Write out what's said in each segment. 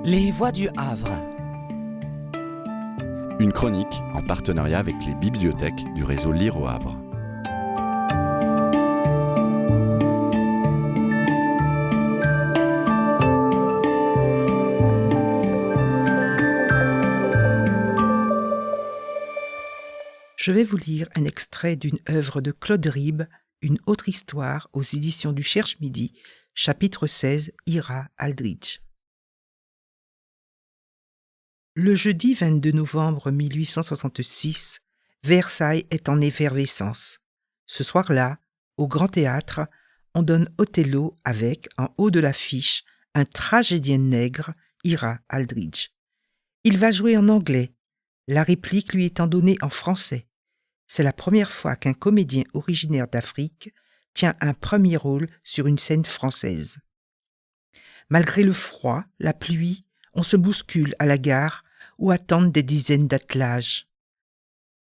Les Voix du Havre. Une chronique en partenariat avec les bibliothèques du réseau Lire au Havre. Je vais vous lire un extrait d'une œuvre de Claude Ribes, Une autre histoire, aux éditions du Cherche-Midi, chapitre 16, Ira Aldridge. Le jeudi 22 novembre 1866, Versailles est en effervescence. Ce soir-là, au Grand Théâtre, on donne Othello avec, en haut de l'affiche, un tragédien nègre, Ira Aldridge. Il va jouer en anglais, la réplique lui étant donnée en français. C'est la première fois qu'un comédien originaire d'Afrique tient un premier rôle sur une scène française. Malgré le froid, la pluie, on se bouscule à la gare où attendent des dizaines d'attelages.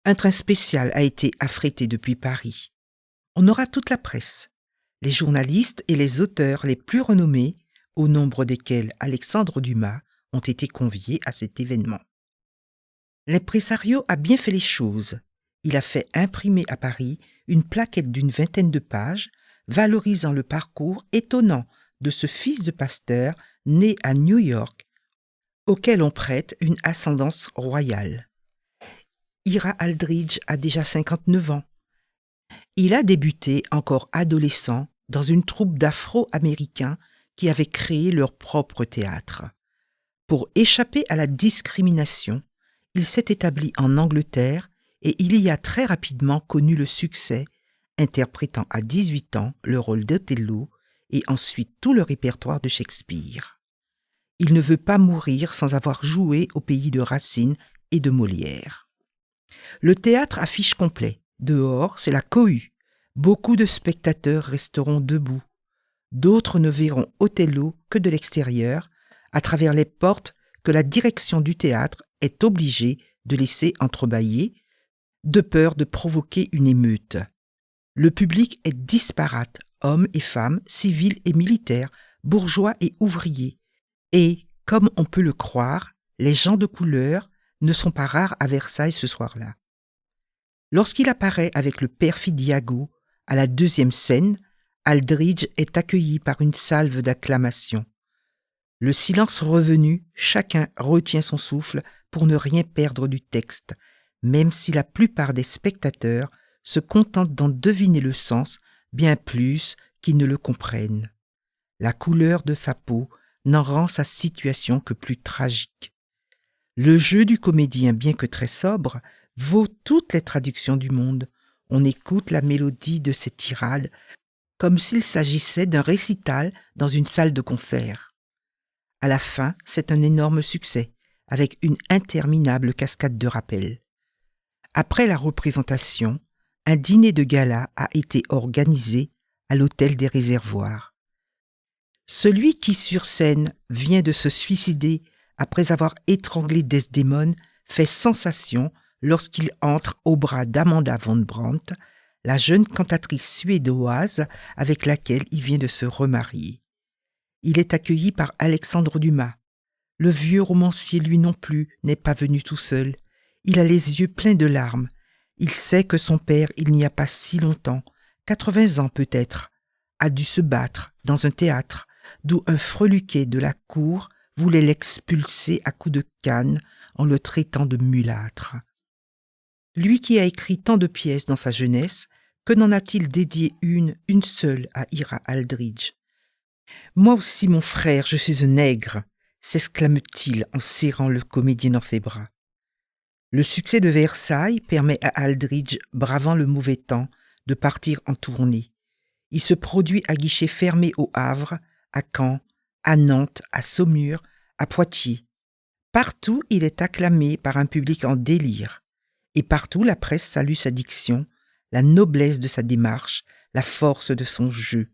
Un train spécial a été affrété depuis Paris. On aura toute la presse, les journalistes et les auteurs les plus renommés, au nombre desquels Alexandre Dumas, ont été conviés à cet événement. L'impresario a bien fait les choses. Il a fait imprimer à Paris une plaquette d'une vingtaine de pages, valorisant le parcours étonnant de ce fils de pasteur né à New York, auquel on prête une ascendance royale. Ira Aldridge a déjà 59 ans. Il a débuté encore adolescent dans une troupe d'Afro-Américains qui avaient créé leur propre théâtre. Pour échapper à la discrimination, il s'est établi en Angleterre et il y a très rapidement connu le succès, interprétant à 18 ans le rôle d'Othello et ensuite tout le répertoire de Shakespeare. Il ne veut pas mourir sans avoir joué au pays de Racine et de Molière. Le théâtre affiche complet. Dehors, c'est la cohue. Beaucoup de spectateurs resteront debout. D'autres ne verront Othello que de l'extérieur, à travers les portes que la direction du théâtre est obligée de laisser entrebâillées, de peur de provoquer une émeute. Le public est disparate, hommes et femmes, civils et militaires, bourgeois et ouvriers. Et, comme on peut le croire, les gens de couleur ne sont pas rares à Versailles ce soir-là. Lorsqu'il apparaît avec le perfide Iago à la deuxième scène, Aldridge est accueilli par une salve d'acclamations. Le silence revenu, chacun retient son souffle pour ne rien perdre du texte, même si la plupart des spectateurs se contentent d'en deviner le sens bien plus qu'ils ne le comprennent. La couleur de sa peau n'en rend sa situation que plus tragique. Le jeu du comédien, bien que très sobre, vaut toutes les traductions du monde. On écoute la mélodie de ses tirades comme s'il s'agissait d'un récital dans une salle de concert. À la fin, c'est un énorme succès, avec une interminable cascade de rappels. Après la représentation, un dîner de gala a été organisé à l'hôtel des Réservoirs. Celui qui, sur scène, vient de se suicider après avoir étranglé Desdémone fait sensation lorsqu'il entre au bras d'Amanda von Brandt, la jeune cantatrice suédoise avec laquelle il vient de se remarier. Il est accueilli par Alexandre Dumas. Le vieux romancier, lui non plus, n'est pas venu tout seul. Il a les yeux pleins de larmes. Il sait que son père, il n'y a pas si longtemps, 80 ans peut-être, a dû se battre dans un théâtre d'où un freluquet de la cour voulait l'expulser à coups de canne en le traitant de mulâtre. Lui qui a écrit tant de pièces dans sa jeunesse, que n'en a-t-il dédié une seule à Ira Aldridge? « Moi aussi, mon frère, je suis un nègre !» s'exclame-t-il en serrant le comédien dans ses bras. Le succès de Versailles permet à Aldridge, bravant le mauvais temps, de partir en tournée. Il se produit à guichet fermé au Havre, à Caen, à Nantes, à Saumur, à Poitiers. Partout, il est acclamé par un public en délire. Et partout, la presse salue sa diction, la noblesse de sa démarche, la force de son jeu.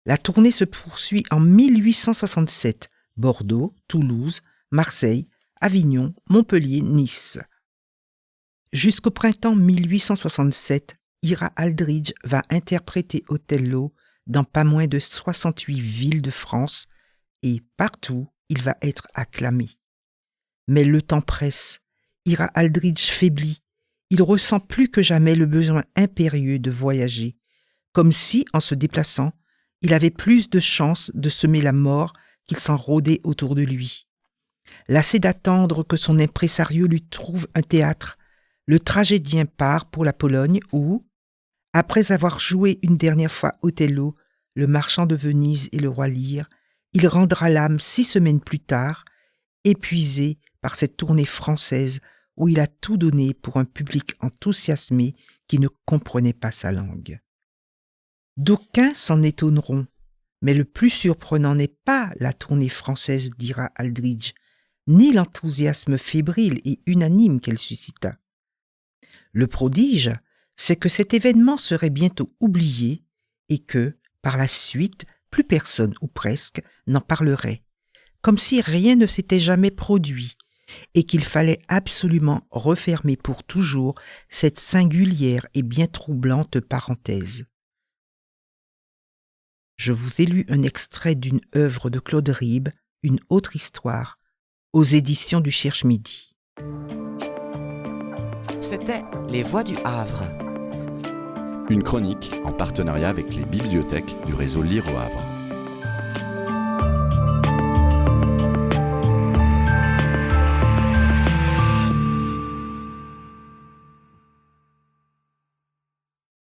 La tournée se poursuit en 1867, Bordeaux, Toulouse, Marseille, Avignon, Montpellier, Nice. Jusqu'au printemps 1867, Ira Aldridge va interpréter Othello dans pas moins de 68 villes de France et partout il va être acclamé. Mais le temps presse. Ira Aldridge faiblit. Il ressent plus que jamais le besoin impérieux de voyager, comme si, en se déplaçant, il avait plus de chances de semer la mort qu'il s'en rôdait autour de lui. Lassé d'attendre que son impresario lui trouve un théâtre, le tragédien part pour la Pologne où, après avoir joué une dernière fois Othello, le marchand de Venise et le roi Lear, il rendra l'âme 6 semaines plus tard, épuisé par cette tournée française où il a tout donné pour un public enthousiasmé qui ne comprenait pas sa langue. D'aucuns s'en étonneront, mais le plus surprenant n'est pas la tournée française d'Ira Aldridge, ni l'enthousiasme fébrile et unanime qu'elle suscita. Le prodige, c'est que cet événement serait bientôt oublié et que, par la suite, plus personne ou presque n'en parlerait, comme si rien ne s'était jamais produit et qu'il fallait absolument refermer pour toujours cette singulière et bien troublante parenthèse. Je vous ai lu un extrait d'une œuvre de Claude Ribes, Une autre histoire, aux éditions du Cherche-Midi. C'était Les Voix du Havre. Une chronique en partenariat avec les bibliothèques du réseau Lire au Havre.